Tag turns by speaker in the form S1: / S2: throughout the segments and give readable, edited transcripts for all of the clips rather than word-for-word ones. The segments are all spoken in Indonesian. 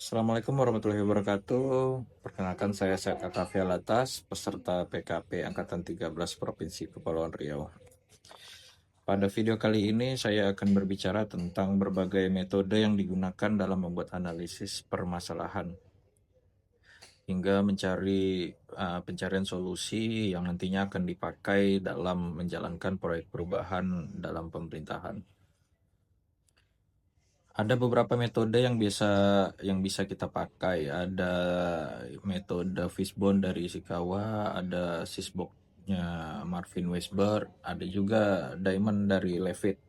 S1: Assalamualaikum warahmatullahi wabarakatuh. Perkenalkan saya Syed Akafia Latas, peserta PKP Angkatan 13 Provinsi Kepulauan Riau. Pada video kali ini saya akan berbicara tentang berbagai metode yang digunakan dalam membuat analisis permasalahan hingga mencari pencarian solusi yang nantinya akan dipakai dalam menjalankan proyek perubahan dalam pemerintahan. Ada beberapa metode yang bisa kita pakai. Ada metode Fishbone dari Ishikawa, ada Sysbox-nya Marvin Westberg, ada juga Diamond dari Levitt.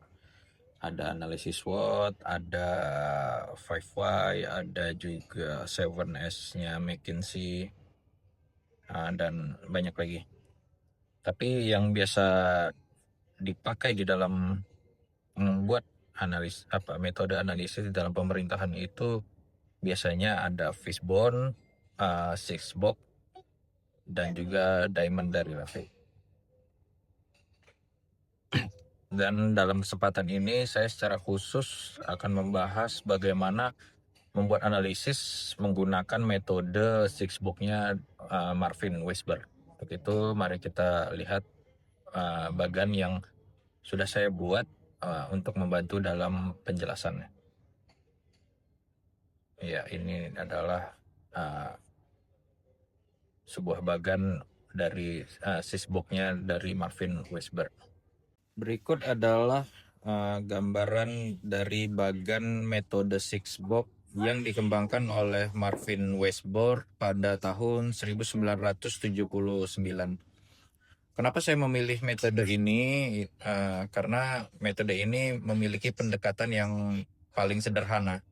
S1: Ada analisis SWOT, ada 5Y, ada juga 7S-nya McKinsey, dan banyak lagi. Tapi yang biasa dipakai di dalam membuat metode analisis di dalam pemerintahan itu biasanya ada Fishbone, Sixbox, dan juga Diamond dari Levitt. Dan dalam kesempatan ini saya secara khusus akan membahas bagaimana membuat analisis menggunakan metode Sixbox-nya Marvin Westberg. Begitu, mari kita lihat bagan yang sudah saya buat untuk membantu dalam penjelasannya. Ya, ini adalah sebuah bagan dari Sysbox-nya dari Marvin Westberg. Berikut adalah gambaran dari bagan metode Sysbox yang dikembangkan oleh Marvin Westberg pada tahun 1979. Kenapa saya memilih metode ini? Karena metode ini memiliki pendekatan yang paling sederhana.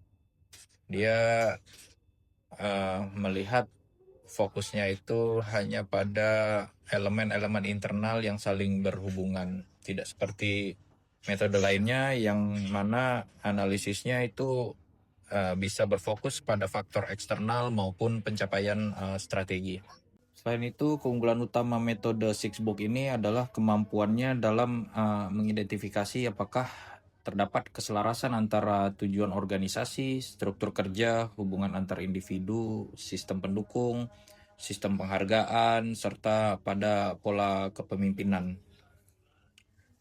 S1: Dia melihat fokusnya itu hanya pada elemen-elemen internal yang saling berhubungan. Tidak seperti metode lainnya yang mana analisisnya itu bisa berfokus pada faktor eksternal maupun pencapaian strategi. Selain itu, keunggulan utama metode Sixbox ini adalah kemampuannya dalam mengidentifikasi apakah terdapat keselarasan antara tujuan organisasi, struktur kerja, hubungan antar individu, sistem pendukung, sistem penghargaan, serta pada pola kepemimpinan.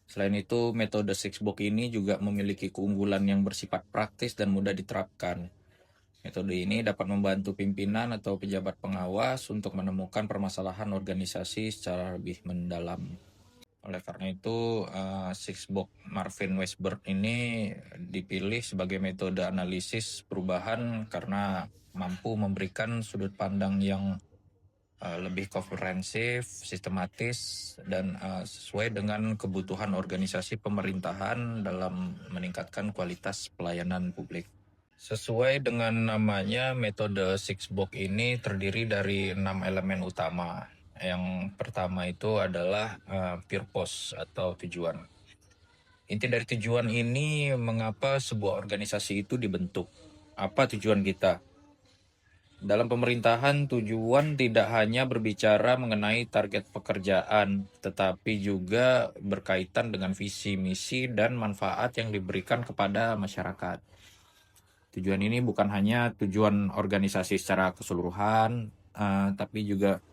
S1: Selain itu, metode Sixbox ini juga memiliki keunggulan yang bersifat praktis dan mudah diterapkan. Metode ini dapat membantu pimpinan atau pejabat pengawas untuk menemukan permasalahan organisasi secara lebih mendalam. Oleh karena itu, Sixbox Marvin Westberg ini dipilih sebagai metode analisis perubahan karena mampu memberikan sudut pandang yang lebih komprehensif, sistematis, dan sesuai dengan kebutuhan organisasi pemerintahan dalam meningkatkan kualitas pelayanan publik. Sesuai dengan namanya, metode Sixbox ini terdiri dari 6 elemen utama. Yang pertama itu adalah purpose atau tujuan. Inti dari tujuan ini mengapa sebuah organisasi itu dibentuk. Apa tujuan kita? Dalam pemerintahan, tujuan tidak hanya berbicara mengenai target pekerjaan, tetapi juga berkaitan dengan visi, misi, dan manfaat yang diberikan kepada masyarakat. Tujuan ini bukan hanya tujuan organisasi secara keseluruhan, tapi juga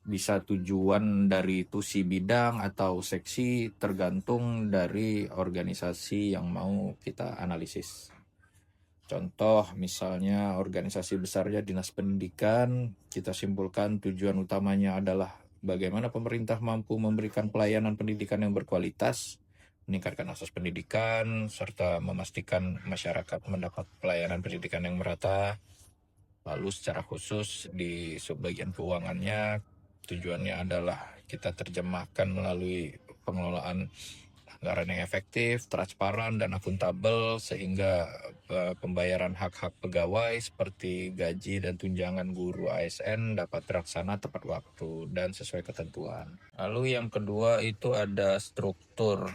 S1: bisa tujuan dari tusi bidang atau seksi tergantung dari organisasi yang mau kita analisis. Contoh misalnya organisasi besarnya Dinas Pendidikan, kita simpulkan tujuan utamanya adalah bagaimana pemerintah mampu memberikan pelayanan pendidikan yang berkualitas, meningkatkan akses pendidikan, serta memastikan masyarakat mendapat pelayanan pendidikan yang merata. Lalu secara khusus di subbagian keuangannya, tujuannya adalah kita terjemahkan melalui pengelolaan anggaran yang efektif, transparan, dan akuntabel sehingga pembayaran hak-hak pegawai seperti gaji dan tunjangan guru ASN dapat terlaksana tepat waktu dan sesuai ketentuan. Lalu yang kedua itu ada struktur.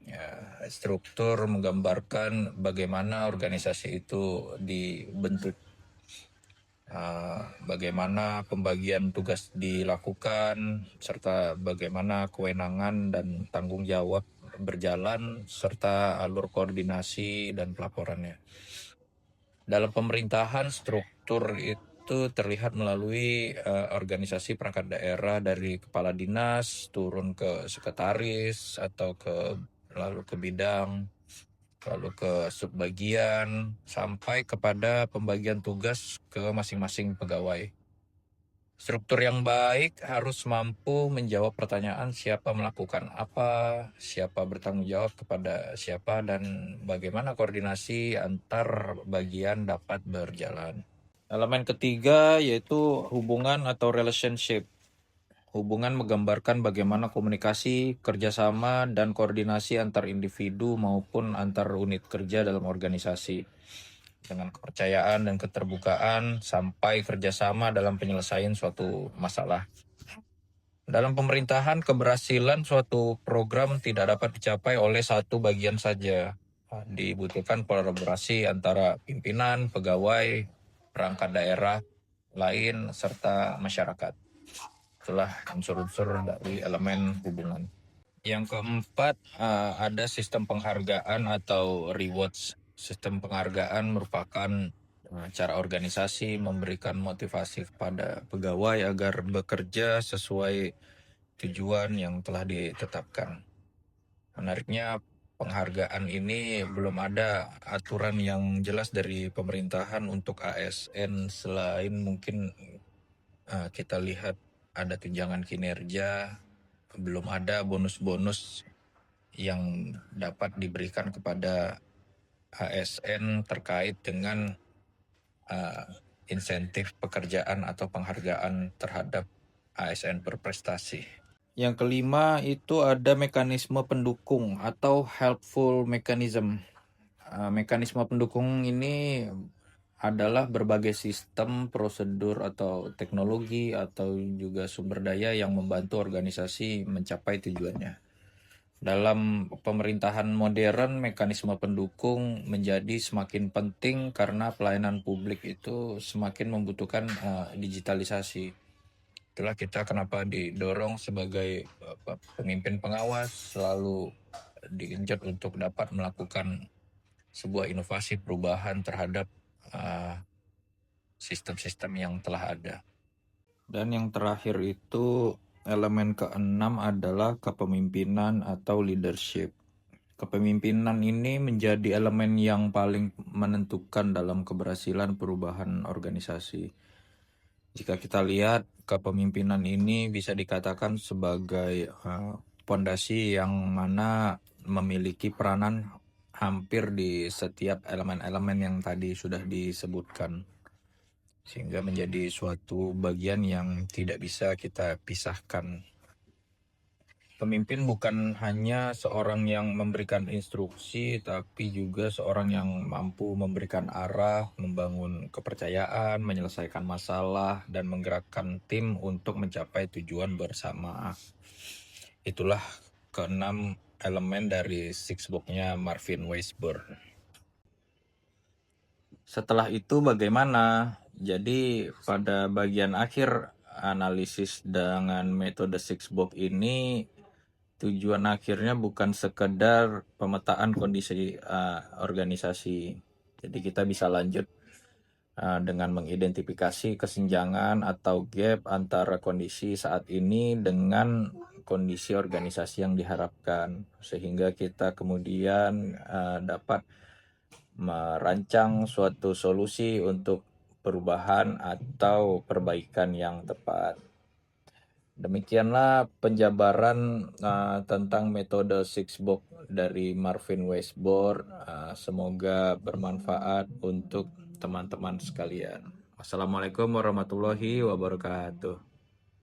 S1: Ya, struktur menggambarkan bagaimana organisasi itu dibentuk, bagaimana pembagian tugas dilakukan, serta bagaimana kewenangan dan tanggung jawab berjalan, serta alur koordinasi dan pelaporannya. Dalam pemerintahan, struktur itu terlihat melalui organisasi perangkat daerah dari kepala dinas turun ke sekretaris atau lalu ke bidang, lalu ke subbagian sampai kepada pembagian tugas ke masing-masing pegawai. Struktur yang baik harus mampu menjawab pertanyaan siapa melakukan apa, siapa bertanggung jawab kepada siapa, dan bagaimana koordinasi antar bagian dapat berjalan. Elemen ketiga yaitu hubungan atau relationship. Hubungan menggambarkan bagaimana komunikasi, kerjasama, dan koordinasi antar individu maupun antar unit kerja dalam organisasi. Dengan kepercayaan dan keterbukaan sampai kerjasama dalam penyelesaian suatu masalah. Dalam pemerintahan, keberhasilan suatu program tidak dapat dicapai oleh satu bagian saja. Dibutuhkan kolaborasi antara pimpinan, pegawai, perangkat daerah lain, serta masyarakat. Itulah unsur-unsur dari elemen hubungan. Yang keempat, ada sistem penghargaan atau rewards. Sistem penghargaan merupakan cara organisasi memberikan motivasi kepada pegawai agar bekerja sesuai tujuan yang telah ditetapkan. Menariknya, penghargaan ini belum ada aturan yang jelas dari pemerintahan untuk ASN selain mungkin kita lihat ada tunjangan kinerja, belum ada bonus-bonus yang dapat diberikan kepada ASN terkait dengan insentif pekerjaan atau penghargaan terhadap ASN berprestasi. Yang kelima itu ada mekanisme pendukung atau helpful mechanism. Mekanisme pendukung ini adalah berbagai sistem, prosedur, atau teknologi, atau juga sumber daya yang membantu organisasi mencapai tujuannya. Dalam pemerintahan modern, mekanisme pendukung menjadi semakin penting karena pelayanan publik itu semakin membutuhkan digitalisasi. Itulah kita kenapa didorong sebagai pemimpin pengawas selalu digenjot untuk dapat melakukan sebuah inovasi perubahan terhadap sistem-sistem yang telah ada. Dan yang terakhir itu elemen keenam adalah kepemimpinan atau leadership. Kepemimpinan ini menjadi elemen yang paling menentukan dalam keberhasilan perubahan organisasi. Jika kita lihat, kepemimpinan ini bisa dikatakan sebagai fondasi yang mana memiliki peranan hampir di setiap elemen-elemen yang tadi sudah disebutkan. Sehingga menjadi suatu bagian yang tidak bisa kita pisahkan. Pemimpin bukan hanya seorang yang memberikan instruksi, tapi juga seorang yang mampu memberikan arah, membangun kepercayaan, menyelesaikan masalah, dan menggerakkan tim untuk mencapai tujuan bersama. Itulah keenam elemen dari six box-nya Marvin Weisberg. Setelah itu bagaimana? Jadi pada bagian akhir analisis dengan metode six box ini, tujuan akhirnya bukan sekedar pemetaan kondisi organisasi. Jadi kita bisa lanjut dengan mengidentifikasi kesenjangan atau gap antara kondisi saat ini dengan kondisi organisasi yang diharapkan, sehingga kita kemudian dapat merancang suatu solusi untuk perubahan atau perbaikan yang tepat. Demikianlah penjabaran tentang metode six box dari Marvin Weisberg. Semoga bermanfaat untuk teman-teman sekalian. Wassalamualaikum warahmatullahi wabarakatuh.